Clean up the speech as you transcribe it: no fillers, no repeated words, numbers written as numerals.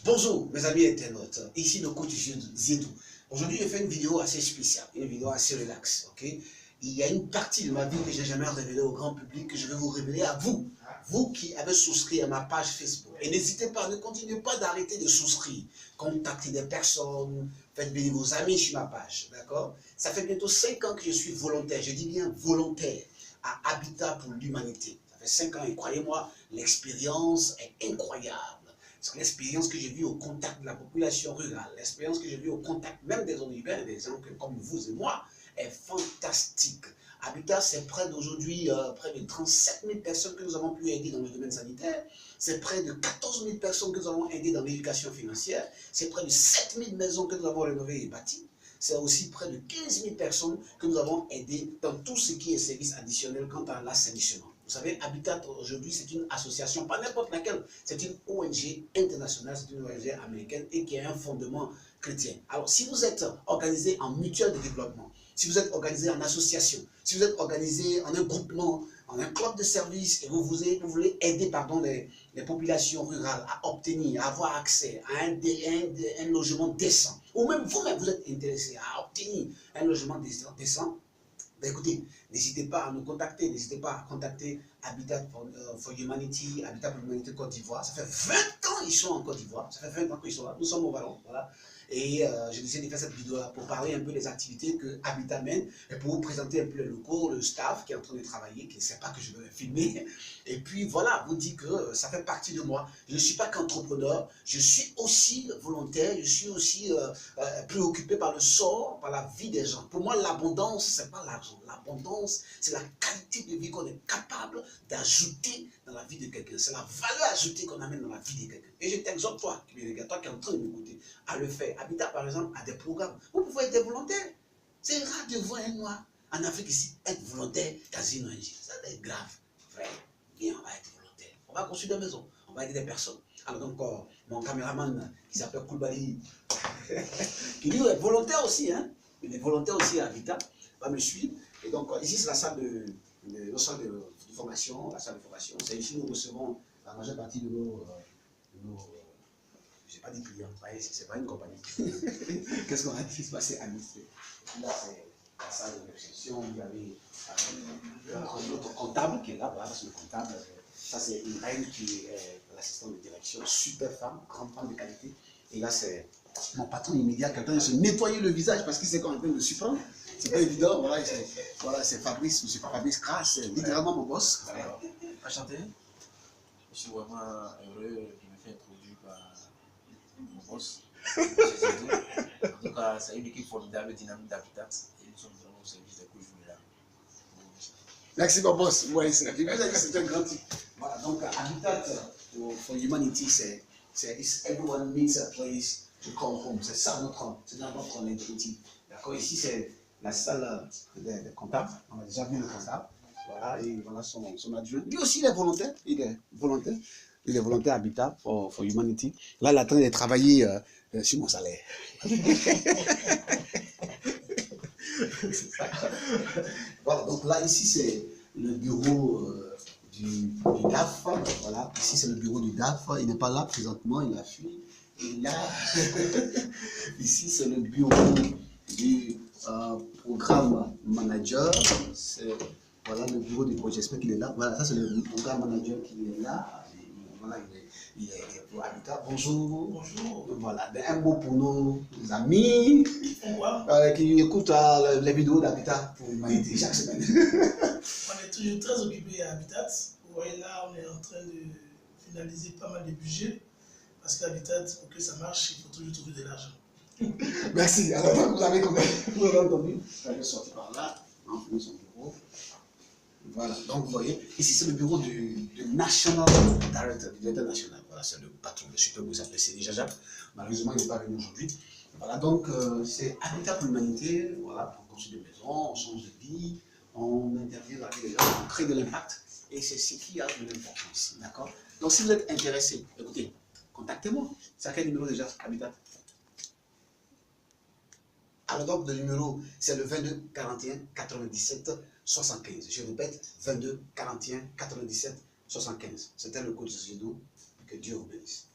Bonjour mes amis internautes, ici le coach Zedou. Aujourd'hui je fais une vidéo assez spéciale, une vidéo assez relax, ok? Il y a une partie de ma vie que je n'ai jamais révélée au grand public, que je vais vous révéler à vous. Vous qui avez souscrit à ma page Facebook. Et n'hésitez pas, ne continuez pas d'arrêter de souscrire. Contactez des personnes, faites venir vos amis sur ma page, d'accord? Ça fait bientôt 5 ans que je suis volontaire, je dis bien volontaire, à Habitat pour l'Humanité. Ça fait 5 ans et croyez-moi, l'expérience est incroyable. Parce que l'expérience que j'ai vue au contact de la population rurale, l'expérience que j'ai vue au contact même des hommes urbains, des gens comme vous et moi, est fantastique. Habitat, c'est près d'aujourd'hui, près de 37 000 personnes que nous avons pu aider dans le domaine sanitaire. C'est près de 14 000 personnes que nous avons aidées dans l'éducation financière. C'est près de 7 000 maisons que nous avons rénovées et bâties. C'est aussi près de 15 000 personnes que nous avons aidées dans tout ce qui est service additionnel quant à l'assainissement. Vous savez, Habitat aujourd'hui, c'est une association, pas n'importe laquelle, c'est une ONG internationale, c'est une ONG américaine et qui a un fondement chrétien. Alors, si vous êtes organisé en mutuelle de développement, si vous êtes organisé en association, si vous êtes organisé en un groupement, en un club de service et vous voulez aider les populations rurales à obtenir, à avoir accès à un logement décent, ou même vous-même vous êtes intéressé à obtenir un logement décent, ben écoutez, n'hésitez pas à nous contacter, n'hésitez pas à contacter Habitat for Humanity, Habitat pour l'Humanité Côte d'Ivoire. Ça fait 20 ans qu'ils sont en Côte d'Ivoire, ça fait 20 ans qu'ils sont là, nous sommes au ballon, voilà. Et j'ai décidé de faire cette vidéo-là pour parler un peu des activités que Habitat mène et pour vous présenter un peu les locaux, le staff qui est en train de travailler, qui ne sait pas que je vais filmer. Et puis voilà, vous dire que ça fait partie de moi. Je ne suis pas qu'entrepreneur, je suis aussi volontaire, je suis aussi préoccupé par le sort, par la vie des gens. Pour moi, l'abondance, ce n'est pas l'argent. L'abondance, c'est la qualité de vie qu'on est capable d'ajouter dans la vie de quelqu'un. C'est la valeur ajoutée qu'on amène dans la vie de quelqu'un. Et je t'exhorte, toi qui es en train de m'écouter, à le faire. Habitat, par exemple, a des programmes. Vous pouvez être volontaire. C'est rare de voir un noir en Afrique ici être volontaire dans une ONG. Ça va être grave. Frère, viens, on va être volontaire. On va construire des maisons. On va aider des personnes. Alors donc, mon caméraman qui s'appelle Koulibaly, qui lui est volontaire aussi, hein. Il est volontaire aussi à Habitat, va me suivre. Et donc, ici, c'est la salle de formation, la salle de formation. C'est ici que nous recevons la majeure partie de nos je n'ai pas dit clients, c'est pas une compagnie. Qu'est-ce qu'on a dit? C'est administré. Là, c'est la salle de réception. Il y avait notre comptable qui est là, voilà, c'est le comptable. Ça, c'est une reine qui est l'assistante de direction, super femme, grande femme de qualité. Et là, c'est mon patron immédiat qui est en train de se nettoyer le visage parce qu'il sait qu'on est en train de surprendre. C'est pas évident, voilà, c'est Fabrice, monsieur Fabrice Kras, c'est littéralement mon boss. Enchanté. Je suis vraiment heureux de me faire introduire par mon boss. En tout cas, c'est une équipe formidable, dynamique d'Habitat et nous sommes vraiment au service des couches vulnérables. Merci mon boss. Ouais, c'est un grand type. Voilà, donc Habitat for Humanity, c'est everyone needs a place to call home. C'est ça c'est dans notre identité. D'accord, ici c'est la salle des comptables. On a déjà vu le comptable. Voilà, et voilà son adjoint. Lui aussi, il est volontaire. Il est volontaire Habitat for Humanity. Là, il est en train de travailler sur mon salaire. Voilà, donc là, ici, c'est le bureau du DAF. Voilà, ici, c'est le bureau du DAF. Il n'est pas là présentement, il a fui. Et là, ici, c'est le bureau du programme manager. Voilà le bureau du projet, j'espère qu'il est là. Voilà, ça c'est le programme manager qui est là. Et voilà, il est pour Habitat. Bonjour. Bonjour. Voilà, un mot pour nos amis qui écoutent les vidéos d'Habitat pour l'Humanité chaque semaine. On est toujours très occupé à Habitat. Vous voyez là, on est en train de finaliser pas mal de budgets. Parce qu'Habitat, pour que ça marche, il faut toujours trouver de l'argent. Merci. Alors, vous avez entendu. Je vais sortir par là. On finit son bureau. Voilà, donc vous voyez, ici c'est le bureau du National Director, du directeur national. Voilà, c'est le patron, le super, vous s'appelle Céline Jajab. Malheureusement, il n'est pas venu aujourd'hui. Voilà, donc c'est Habitat pour l'Humanité. Voilà, on construit des maisons, on change de vie, on intervient dans la vie des gens, on crée de l'impact. Et c'est ce qui a de l'importance ici, d'accord? Donc si vous êtes intéressé, écoutez, contactez-moi. C'est à quel numéro déjà, Habitat? Alors donc le numéro, c'est le 22 41 97 75. Je répète, 22 41 97 75. C'était le coach Zedou. Que Dieu vous bénisse.